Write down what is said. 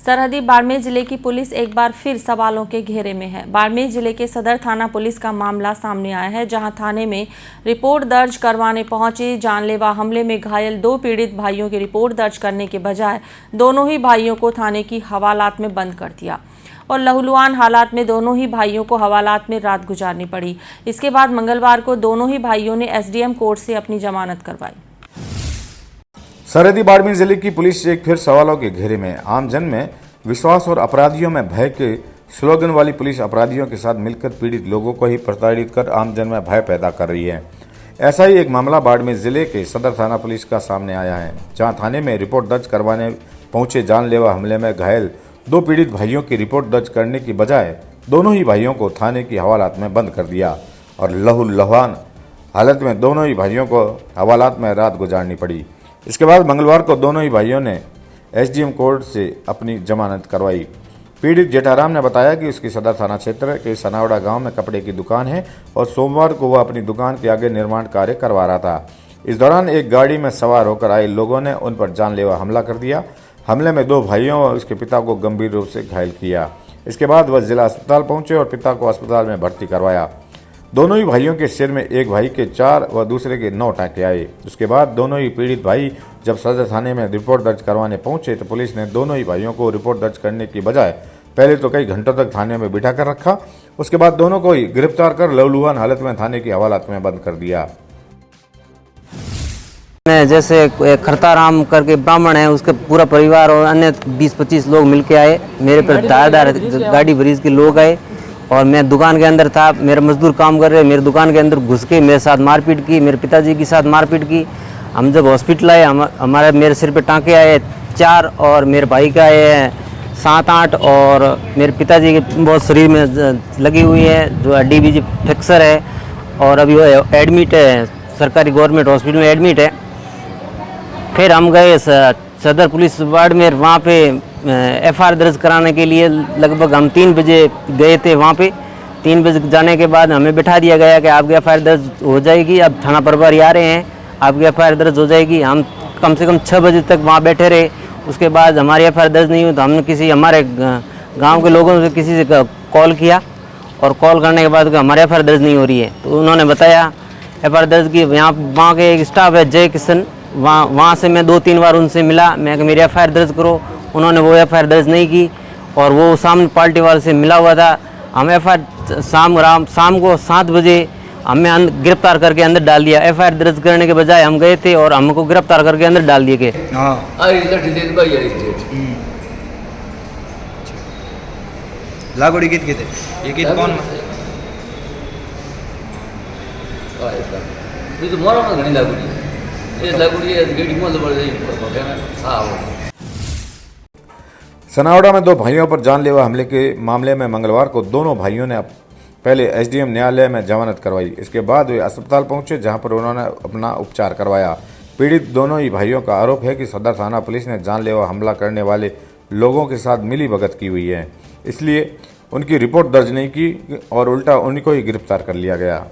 सरहदी बाड़मेर जिले की पुलिस एक बार फिर सवालों के घेरे में है। बाड़मेर जिले के सदर थाना पुलिस का मामला सामने आया है, जहां थाने में रिपोर्ट दर्ज करवाने पहुंचे जानलेवा हमले में घायल 2 पीड़ित भाइयों की रिपोर्ट दर्ज करने के बजाय दोनों ही भाइयों को थाने की हवालात में बंद कर दिया और लहूलुहान हालात में दोनों ही भाइयों को हवालात में रात गुजारनी पड़ी। इसके बाद मंगलवार को दोनों ही भाइयों ने एसडीएम कोर्ट से अपनी जमानत करवाई। सरहदी बाड़मेर जिले की पुलिस एक फिर सवालों के घेरे में। आम जन में विश्वास और अपराधियों में भय के स्लोगन वाली पुलिस अपराधियों के साथ मिलकर पीड़ित लोगों को ही प्रताड़ित कर आम जन में भय पैदा कर रही है। ऐसा ही एक मामला बाड़मेर जिले के सदर थाना पुलिस का सामने आया है, जहां थाने में रिपोर्ट दर्ज करवाने पहुंचे जानलेवा हमले में घायल 2 पीड़ित भाइयों की रिपोर्ट दर्ज करने की बजाय दोनों ही भाइयों को थाने की हवालात में बंद कर दिया और लहूलुहान हालत में दोनों ही भाइयों को हवालात में रात गुजारनी पड़ी। इसके बाद मंगलवार को दोनों ही भाइयों ने एसडीएम कोर्ट से अपनी जमानत करवाई। पीड़ित जेठाराम ने बताया कि उसकी सदर थाना क्षेत्र के सनावड़ा गांव में कपड़े की दुकान है और सोमवार को वह अपनी दुकान के आगे निर्माण कार्य करवा रहा था। इस दौरान एक गाड़ी में सवार होकर आए लोगों ने उन पर जानलेवा हमला कर दिया। हमले में 2 भाइयों और उसके पिता को गंभीर रूप से घायल किया। इसके बाद वह जिला अस्पताल पहुंचे और पिता को अस्पताल में भर्ती करवाया। दोनों ही भाइयों के सिर में एक भाई के 4 व दूसरे के 9 टाँके आए। उसके बाद दोनों ही पीड़ित भाई जब सदर थाने में रिपोर्ट दर्ज करवाने पहुंचे तो पुलिस ने दोनों ही भाइयों को रिपोर्ट दर्ज करने की बजाय पहले तो कई घंटों तक थाने में बिठा कर रखा। उसके बाद दोनों को ही गिरफ्तार कर लहूलुहान हालत में थाने की हवालात में बंद कर दिया। जैसे खरताराम करके ब्राह्मण है, उसके पूरा परिवार और अन्य 20-25 लोग मिलके आए। मेरे पर धारदार गाड़ी ब्रिज के लोग आए और मैं दुकान के अंदर था। मेरे मजदूर काम कर रहे, मेरे दुकान के अंदर घुस के मेरे साथ मारपीट की, मेरे पिताजी के साथ मारपीट की। हम जब हॉस्पिटल आए, हमारे मेरे सिर पे टाँके आए 4 और मेरे भाई का आए हैं 7-8 और मेरे पिताजी के बहुत शरीर में लगी हुई है, जो हड्डी बीजी फ्रैक्चर है और अभी वो एडमिट है, सरकारी गवर्नमेंट हॉस्पिटल में एडमिट है। फिर हम गए सदर पुलिस बाड़मेर, वहाँ पे एफआईआर दर्ज कराने के लिए लगभग हम 3 बजे गए थे। वहाँ पे 3 बजे जाने के बाद हमें बिठा दिया गया कि आपकी एफआईआर दर्ज हो जाएगी, अब थाना प्रभारी आ रहे हैं, आपकी एफआईआर दर्ज हो जाएगी। हम कम से कम 6 बजे तक वहाँ बैठे रहे। उसके बाद हमारी एफआईआर दर्ज नहीं हुई तो हमने किसी हमारे गाँव के लोगों से किसी से कॉल किया और कॉल करने के बाद हमारी एफआईआर दर्ज नहीं हो रही है। तो उन्होंने बताया एफआईआर दर्ज की। वहाँ के एक स्टाफ है जय किशन, वहाँ से मैं 2-3 बार उनसे मिला, मैं कि मेरी एफआईआर दर्ज करो। उन्होंने वो एफआईआर दर्ज नहीं की और वो सामने पार्टी वाले से मिला हुआ था। हमें एफआईआर शाम को 7 बजे हमें गिरफ्तार करके अंदर डाल दिया। एफआईआर दर्ज करने के बजाय हम गए थे और हमको गिरफ्तार करके अंदर डाल दिए गए। लागोडी कित किते ये कित कौन तो मोरा में घणी लागोडी ये लागोडी गेट में जबरदस्त। सनावड़ा में 2 भाइयों पर जानलेवा हमले के मामले में मंगलवार को दोनों भाइयों ने पहले एसडीएम न्यायालय में जमानत करवाई। इसके बाद वे अस्पताल पहुंचे, जहां पर उन्होंने अपना उपचार करवाया। पीड़ित दोनों ही भाइयों का आरोप है कि सदर थाना पुलिस ने जानलेवा हमला करने वाले लोगों के साथ मिलीभगत की हुई है, इसलिए उनकी रिपोर्ट दर्ज नहीं की और उल्टा उन्हीं को ही गिरफ्तार कर लिया गया।